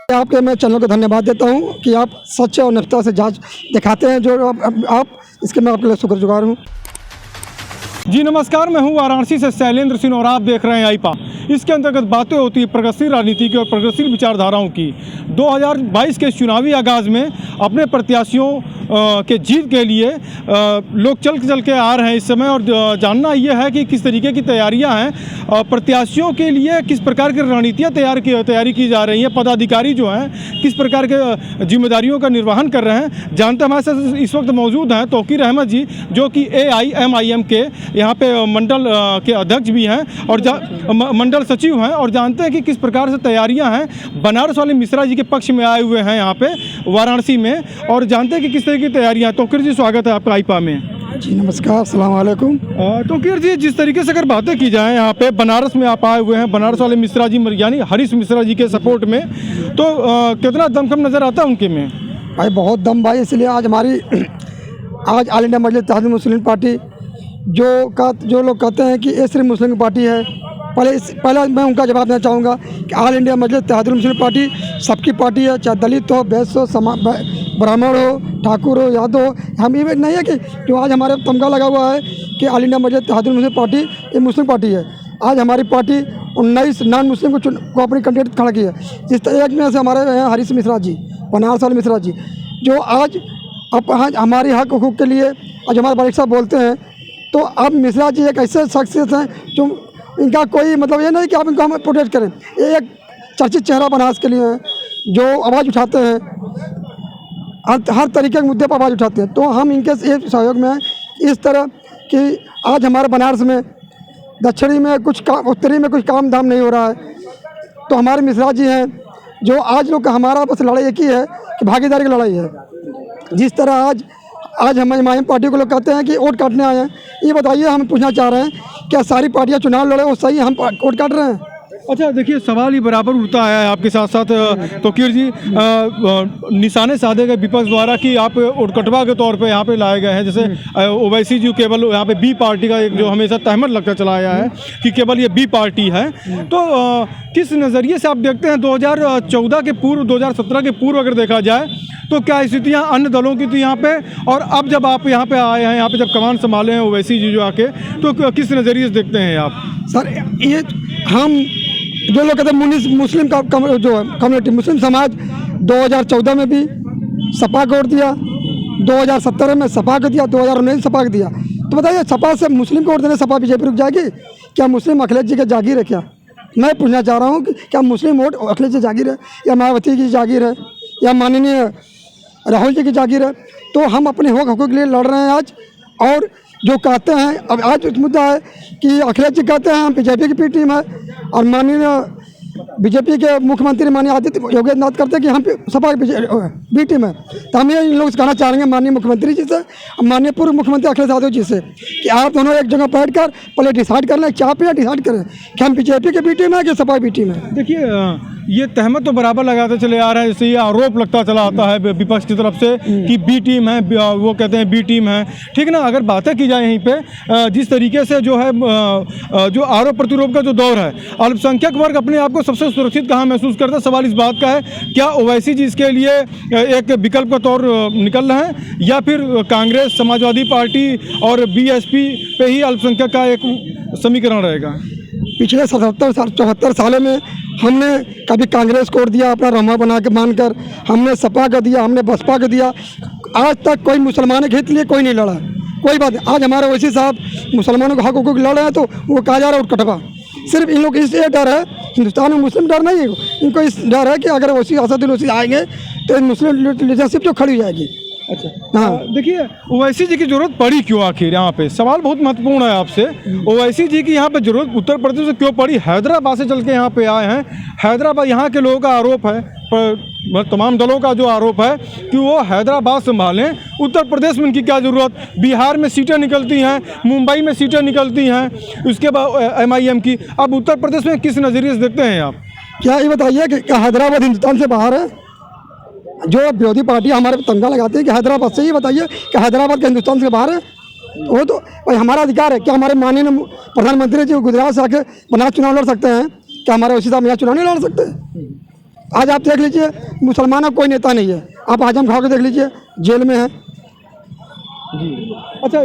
आपके मैं चैनल को धन्यवाद देता हूं कि आप सच्चे और निष्ठा से जांच दिखाते हैं, जो आप इसके मैं आपके लिए शुक्रगुजार हूं। जी नमस्कार, मैं हूं वाराणसी से शैलेंद्र सिंह और आप देख रहे हैं आईपा। इसके अंतर्गत बातें होती है प्रगतिशील राजनीति की और प्रगतिशील विचारधाराओं की। 2022 के चुनावी आगाज़ में अपने प्रत्याशियों के जीत के लिए लोग चल के आ रहे हैं इस समय, और जानना यह है कि किस तरीके की तैयारियां हैं प्रत्याशियों के लिए, किस प्रकार की रणनीतियां तैयारी की जा रही हैं, पदाधिकारी जो हैं किस प्रकार के जिम्मेदारियों का निर्वहन कर रहे हैं। जानते हमारे साथ इस वक्त मौजूद हैं तौकीर अहमद जी, जो कि AIMIM के यहाँ पे मंडल के अध्यक्ष भी हैं और मंडल सचिव हैं, और जानते हैं कि किस प्रकार से तैयारियां हैं। बनारस वाले मिश्रा जी के पक्ष में आए हुए हैं यहाँ पे वाराणसी में, और जानते हैं कि किस तरह की तैयारियां। तौकीर जी, स्वागत है आपका आईपा में। जी नमस्कार, अस्सलाम वालेकुम। तौकीर जी, जिस तरीके से अगर बातें की जाए यहाँ पे बनारस में आप आए हुए हैं, बनारस वाले मिश्रा जी यानी हरीश मिश्रा जी के सपोर्ट में, तो कितना दमखम नज़र आता है उनके में? भाई बहुत दम भाई, इसलिए आज आज ऑल इंडिया मजलिस इत्तेहादुल मुस्लिमीन पार्टी जो लोग कहते हैं कि ये सिर्फ मुस्लिम की पार्टी है, पहले मैं उनका जवाब देना चाहूँगा कि ऑल इंडिया मजलिस इत्तेहादुल मुस्लिमीन पार्टी सबकी पार्टी है, चाहे दलित हो, वैश्य हो, ब्राह्मण हो, ठाकुर हो, यादव हो। हम ये नहीं है कि जो आज हमारे तमगा लगा हुआ है कि ऑल इंडिया मजलिस इत्तेहादुल मुस्लिमीन पार्टी ये मुस्लिम पार्टी है। आज हमारी पार्टी 19 नॉन मुस्लिम को अपनी कैंडिडेट खड़ा की है। जिस तरह में से हमारे हैं हरीश मिश्रा जी, बनारस वाले मिश्रा जी, जो आज हमारी हक हकूक़ के लिए आज हमारे बालिक साहब बोलते हैं। तो अब मिश्रा जी एक ऐसे शख्सियत हैं जो इनका कोई मतलब ये नहीं कि आप इनको हम प्रोटेक्ट करें, ये एक चर्चित चेहरा बनारस के लिए है, जो आवाज़ उठाते हैं, हर तरीके के मुद्दे पर आवाज़ उठाते हैं। तो हम इनके सहयोग में हैं इस तरह कि आज हमारे बनारस में दक्षिणी में कुछ काम, उत्तरी में कुछ काम धाम नहीं हो रहा है। तो हमारे मिश्रा जी हैं जो आज लोग हमारा बस लड़ाई एक ही है कि भागीदारी की लड़ाई है। जिस तरह आज हम IMIM पार्टी को लोग कहते हैं कि वोट काटने आए हैं, ये बताइए, हम पूछना चाह रहे हैं क्या सारी पार्टियां चुनाव लड़े वो सही हम वोट काट रहे हैं? अच्छा देखिए, सवाल ही बराबर उठता आया है आपके साथ साथ तौकीर जी, निशाने साधे गए विपक्ष द्वारा कि आप उटकटवा के तौर पे यहाँ पे लाए गए हैं। जैसे ओवैसी जी केवल यहाँ पे बी पार्टी का एक जो हमेशा तहमत लगता चला आया है कि केवल ये बी पार्टी है। तो किस नज़रिए से आप देखते हैं 2014 के पूर्व, 2017 के पूर्व अगर देखा जाए तो क्या स्थितियाँ अन्य दलों की थी यहाँ पे, और अब जब आप यहाँ पे आए हैं, यहाँ पे जब कमान संभाले हैं ओवैसी जी जो आके, तो किस नज़रिए से देखते हैं आप? सर ये हम जो लोग कहते हैं मुस्लिम जो कम्युनिटी, मुस्लिम समाज 2014 में भी सपा को वोट दिया, 2017 में सपा को दिया, 2019 में सपा को दिया। तो बताइए, सपा से मुस्लिम को वोट देने सपा बीजेपी रुक जाएगी? क्या मुस्लिम अखिलेश जी की जागीर है? क्या मैं पूछना चाह रहा हूँ कि क्या मुस्लिम वोट अखिलेश जी जागीर है, या मायावती की जागीर है, या माननीय राहुल जी की जागीर है? तो हम अपने हकूक़ के लिए लड़ रहे हैं आज। और जो कहते हैं, अब आज मुद्दा है कि अखिलेश जी कहते हैं हम बीजेपी की पी टीम है, और माननीय बीजेपी के मुख्यमंत्री माननीय आदित्य योगी आदित्यनाथ करते हैं कि हम सपा बी टीम है। तो हम ये इन लोगों से कहना चाहेंगे माननीय मुख्यमंत्री जी से, माननीय पूर्व मुख्यमंत्री अखिलेश यादव जी से, कि आप दोनों एक जगह बैठ कर पहले डिसाइड कर लें, क्या पे डिसाइड करें कि हम बीजेपी के बी टीम है कि सपा बी टीम है। देखिए, ये तहमत तो बराबर लगाते चले आ रहे हैं, जैसे ये आरोप लगता चला आता है विपक्ष की तरफ से कि बी टीम है, वो कहते हैं बी टीम है, ठीक ना। अगर बातें की जाए यहीं पे जिस तरीके से जो है जो आरोप प्रतिरोध का जो दौर है, अल्पसंख्यक वर्ग अपने आप को सबसे सुरक्षित कहाँ महसूस करता है? सवाल इस बात का है, क्या ओवैसी जी इसके लिए एक विकल्प का तौर निकल रहे हैं, या फिर कांग्रेस, समाजवादी पार्टी और BSP पे ही अल्पसंख्यक का एक समीकरण रहेगा? पिछले 74 सालों में हमने कभी कांग्रेस को दिया अपना रहमा बना के मानकर, हमने सपा का दिया, हमने बसपा का दिया। आज तक कोई मुसलमानों के हित लिए कोई नहीं लड़ा, कोई बात नहीं। आज हमारे ओवैसी साहब मुसलमानों के हक हकूक़ लड़ रहे हैं, तो वो कहा जा रहा है उटकटवा। सिर्फ इन लोग को इसलिए डर है, हिंदुस्तान में मुस्लिम डर नहीं है, इनको इस डर है कि अगर ओवैसी असदुद्दीन ओवैसी आएंगे तो मुस्लिम लीडरशिप जो खड़ी हो जाएगी। अच्छा हाँ, देखिए ओवैसी जी की जरूरत पड़ी क्यों आखिर? यहाँ पे सवाल बहुत महत्वपूर्ण है आपसे। ओवैसी जी की यहाँ पे जरूरत उत्तर प्रदेश से क्यों पड़ी? हैदराबाद से चल के यहाँ पे आए हैं। हैदराबाद, यहाँ के लोगों का आरोप है, पर तमाम दलों का जो आरोप है कि वो हैदराबाद संभालें, उत्तर प्रदेश में उनकी क्या ज़रूरत? बिहार में सीटें निकलती हैं, मुंबई में सीटें निकलती हैं, उसके बाद MIM की। अब उत्तर प्रदेश में किस नज़रिए से देखते हैं आप? क्या ये बताइए कि हैदराबाद हिंदुस्तान से बाहर है? जो विरोधी पार्टी हमारे तंगा लगाती है कि हैदराबाद से, ही बताइए कि हैदराबाद के हिंदुस्तान से बाहर है? वो तो भाई हमारा अधिकार है। क्या हमारे माननीय प्रधानमंत्री जी गुजरात से आके बनारस चुनाव लड़ सकते हैं? क्या हमारे ओवैसी साहब यहाँ चुनाव नहीं लड़ सकते? आज आप देख लीजिए मुसलमानों का कोई नेता नहीं है। आप आजम खां को देख लीजिए, जेल में है। जी अच्छा,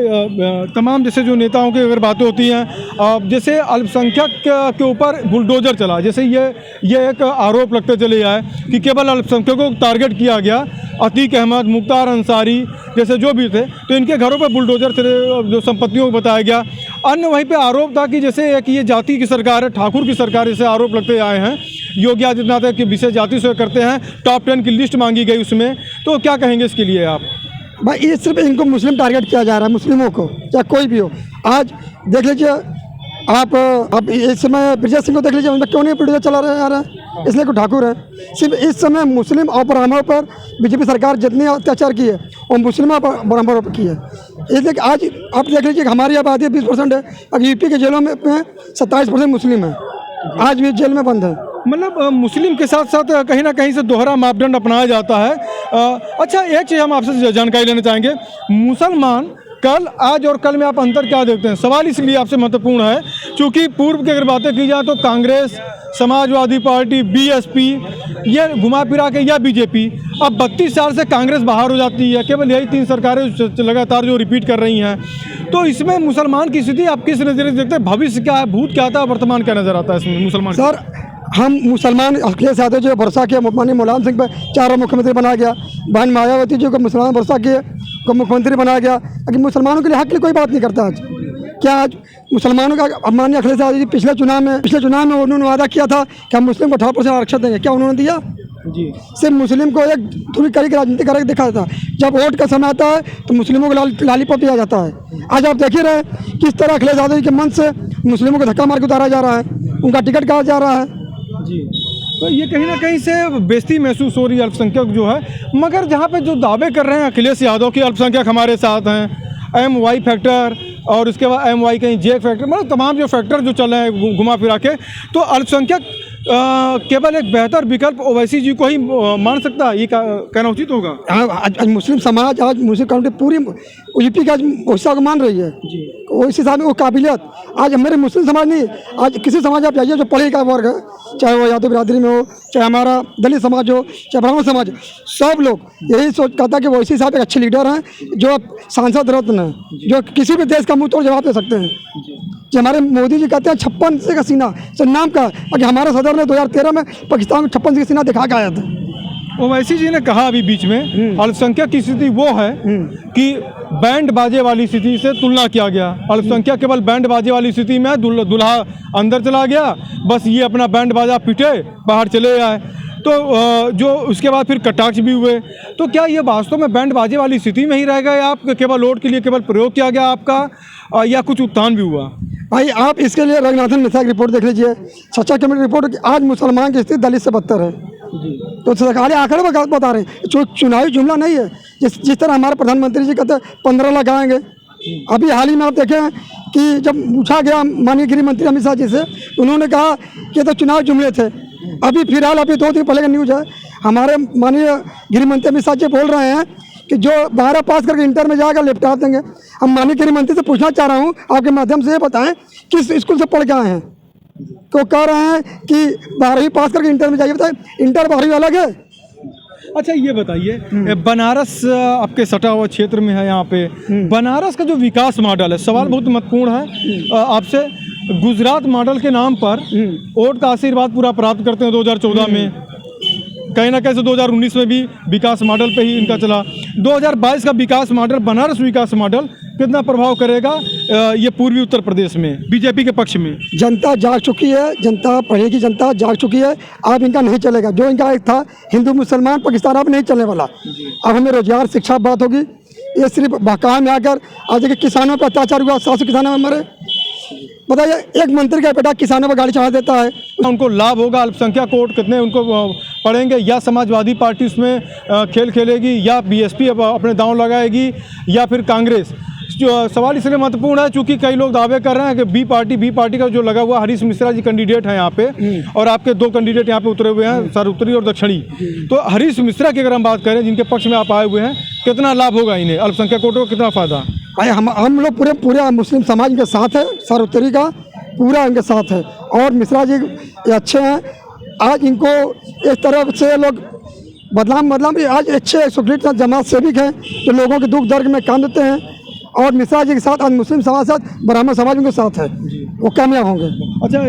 तमाम जैसे जो नेताओं की अगर बातें होती हैं, जैसे अल्पसंख्यक के ऊपर बुलडोजर चला, जैसे ये एक आरोप लगते चले आए कि केवल अल्पसंख्यकों को टारगेट किया गया। अतीक अहमद, मुख्तार अंसारी जैसे जो भी थे, तो इनके घरों पर बुलडोजर चले, जो संपत्तियों को बताया गया। अन्य वहीं पे आरोप था कि जैसे एक ये जाति की सरकार है, ठाकुर की सरकार, जैसे आरोप लगते आए हैं। योगी आदित्यनाथ की विशेष जाति से करते हैं, टॉप 10 की लिस्ट मांगी गई उसमें, तो क्या कहेंगे इसके लिए आप? भाई ये सिर्फ इनको मुस्लिम टारगेट किया जा रहा है, मुस्लिमों को, चाहे कोई भी हो। आज देख लीजिए आप इस समय ब्रजेश सिंह को देख लीजिए, उनमें क्यों नहीं प्रोड्यूसर चला रहा है, इसलिए को ठाकुर है। सिर्फ इस समय मुस्लिम और ब्राह्मणों पर बीजेपी सरकार जितनी अत्याचार की है वो मुस्लिमों पर ब्राह्मणों पर की है। इसलिए आज आप देख लीजिए हमारी आबादी 20% है, अब यूपी के जेलों में 27% मुस्लिम है, आज भी जेल में बंद है। मतलब मुस्लिम के साथ साथ कहीं ना कहीं से दोहरा मापदंड अपनाया जाता है। अच्छा, एक चीज़ हम आपसे जानकारी लेना चाहेंगे, मुसलमान कल, आज और कल में आप अंतर क्या देखते हैं? सवाल इसलिए आपसे महत्वपूर्ण है क्योंकि पूर्व की अगर बातें की जाए तो कांग्रेस, समाजवादी पार्टी, बीएसपी, ये घुमा फिरा के, या बीजेपी, अब 32 साल से कांग्रेस बाहर हो जाती है, केवल यही 3 सरकारें लगातार जो रिपीट कर रही हैं। तो इसमें मुसलमान की स्थिति आप किस नज़रिए से देखते हैं? भविष्य क्या है, भूत क्या था, वर्तमान क्या नज़र आता है इसमें मुसलमान? सर, हम मुसलमान अखिलेश यादव जो भरोसा किया माननीय मुलायम सिंह पर 4 मुख्यमंत्री बनाया गया, बहन मायावती जी को मुसलमान भरोसा किए को मुख्यमंत्री बनाया गया, लेकिन मुसलमानों के लिए हक के लिए कोई बात नहीं करता। आज क्या आज मुसलमानों का माननीय अखिलेश यादव जी पिछले चुनाव में उन्होंने वादा किया था कि हम मुस्लिम को 18% आरक्षण देंगे, क्या उन्होंने दिया? जी, सिर्फ मुस्लिम को एक थोड़ी कड़ी की राजनीति करके दिखा था। जब वोट का समय आता है तो मुस्लिमों को लालीपॉप दिया जाता है। आज आप देख ही रहे किस तरह अखिलेश यादव जी के मन से मुस्लिमों को धक्का मार के उतारा जा रहा है, उनका टिकट काटा जा रहा है। जी, तो ये कहीं ना कहीं से बेइज्जती महसूस हो रही है अल्पसंख्यक जो है। मगर जहाँ पे जो दावे कर रहे हैं अखिलेश यादव की अल्पसंख्यक हमारे साथ हैं, MY फैक्टर और उसके बाद MY कहीं J फैक्टर, मतलब तमाम जो फैक्टर जो चल रहे हैं घुमा फिरा के, तो अल्पसंख्यक केवल एक बेहतर विकल्प ओवैसी जी को ही मान सकता है, ये कहना उचित होगा? आज मुस्लिम समाज, आज मुस्लिम कम्युनिटी पूरी यूपी का हिस्सा को मान रही है। उस हिसाब में वो काबिलियत आज मेरे मुस्लिम समाज नहीं, आज किसी समाज आप जाइए जो पढ़े लिखा वर्ग है, चाहे वो यादव बिरादरी में हो, चाहे हमारा दलित समाज हो, चाहे ब्राह्मण समाज, सब लोग यही सोच कहता है कि वैसी साहब एक अच्छे लीडर हैं जो सांसद रत्न हैं, जो किसी भी देश का मुंह तोड़ जवाब दे सकते हैं। जो हमारे मोदी जी कहते हैं 56 से का सीना, सर नाम का, कि हमारे सदर ने 2013 में पाकिस्तान में 56 का सीना दिखा के आया था। ओवैसी जी ने कहा अभी बीच में अल्पसंख्यक की स्थिति वो है कि बैंड बाजे वाली स्थिति से तुलना किया गया। अल्पसंख्यक केवल बैंड बाजे वाली स्थिति में दूल्हा अंदर चला गया, बस ये अपना बैंड बाजा पिटे बाहर चले आए, तो जो उसके बाद फिर कटाक्ष भी हुए। तो क्या ये वास्तव में बैंड बाजे वाली स्थिति में ही रह गए आप, केवल वोट के लिए केवल प्रयोग किया गया आपका, या कुछ उत्थान भी हुआ? भाई आप इसके लिए रंगनाथन मिश्रा की रिपोर्ट देख लीजिए, सच्चा कमेटी रिपोर्ट, आज मुसलमान की स्थिति दलित से बदतर है। तो सरकारी आंकड़े बता रहे हैं, चुनावी जुमला नहीं है। जिस तरह हमारे प्रधानमंत्री जी कहते हैं 15 लाख आएंगे, अभी हाल ही में आप देखें कि जब पूछा गया माननीय गृह मंत्री अमित शाह जी से, उन्होंने कहा कि तो चुनाव जुमले थे। अभी फिलहाल अभी 2 दिन पहले का न्यूज़ है, हमारे माननीय गृह मंत्री अमित शाह जी बोल रहे हैं कि जो 12 पास करके इंटर में जाएगा लैपटॉप देंगे। हम माननीय गृह मंत्री से पूछना चाह रहा हूँ आपके माध्यम से, ये बताएं किस स्कूल से पढ़ के आए हैं? तो कह रहे हैं कि 12वीं पास करके इंटर में जाइए। बताएं, इंटर 12वीं अलग है। अच्छा, ये बताइए, बनारस आपके सटा हुआ क्षेत्र में है, यहाँ पे बनारस का जो विकास मॉडल है, सवाल बहुत महत्वपूर्ण है आपसे। गुजरात मॉडल के नाम पर वोट का आशीर्वाद पूरा प्राप्त करते हैं 2014 में, कहीं ना कहीं से 2019 में भी विकास मॉडल पे ही इनका चला। 2022 का विकास मॉडल, बनारस विकास मॉडल कितना प्रभाव करेगा ये पूर्वी उत्तर प्रदेश में बीजेपी के पक्ष में? जनता जाग चुकी है, जनता पढ़ेगी, जनता जाग चुकी है। अब इनका नहीं चलेगा, जो इनका एक था हिंदू मुसलमान पाकिस्तान, अब नहीं चलने वाला। अब हमें रोजगार शिक्षा बात होगी। ये सिर्फ बहकावे में आकर आज देखिए किसानों पर अत्याचार हुआ, 700 किसानों में मरे। बताइए, एक मंत्री का बेटा किसानों पर गाड़ी चढ़ा देता है, उनको लाभ होगा? अल्पसंख्यक वोट कितने उनको पड़ेंगे? या समाजवादी पार्टी उसमें खेल खेलेगी, या बीएसपी अपने दांव लगाएगी, या फिर कांग्रेस? जो सवाल इसलिए महत्वपूर्ण है चूंकि कई लोग दावे कर रहे हैं कि बी पार्टी का जो लगा हुआ हरीश मिश्रा जी कैंडिडेट है यहाँ पे, और आपके 2 कैंडिडेट यहाँ पे उतरे हुए हैं, सर उत्तरी और दक्षिणी। तो हरीश मिश्रा की अगर हम बात करें, जिनके पक्ष में आप आए हुए हैं, कितना लाभ होगा इन्हें, अल्पसंख्यक वोटों को कितना फायदा? भाई हम लोग पूरे मुस्लिम समाज के साथ है, सर उत्तरी का पूरा इनके साथ है, और मिश्रा जी अच्छे हैं। आज इनको इस तरह से लोग बदलाव आज अच्छे सुपरीट जमात सेविक हैं जो लोगों के दुख दर्द में काम देते हैं और मिश्रा जी के साथ आज मुस्लिम समाज के साथ ब्राह्मण समाज उनके साथ है, वो कामयाब होंगे। अच्छा,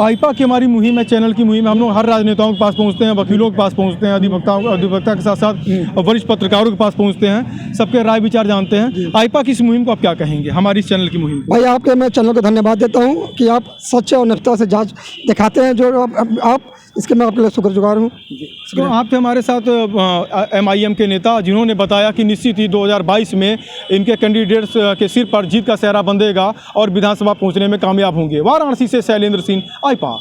आईपा की हमारी मुहिम है, चैनल की मुहिम है, हम लोग हर राजनेताओं के पास पहुंचते हैं, वकीलों के पास पहुंचते हैं, अधिवक्ता के साथ साथ वरिष्ठ पत्रकारों के पास पहुंचते हैं, सबके राय विचार जानते हैं। आईपा की इस मुहिम को आप क्या कहेंगे, हमारी इस चैनल की मुहिम? भाई आपके मैं चैनल को धन्यवाद देता हूँ कि आप सच्चे और निष्ठा से जांच दिखाते हैं, जो आप इसके मैं आपके लिए शुक्रगुजार हूँ। तो आप थे हमारे साथ MIM के नेता जिन्होंने बताया कि निश्चित ही 2022 में इनके कैंडिडेट्स के सिर पर जीत का सेहरा बंधेगा और विधानसभा पहुंचने में कामयाब होंगे। वाराणसी से शैलेंद्र सिंह, आईपा।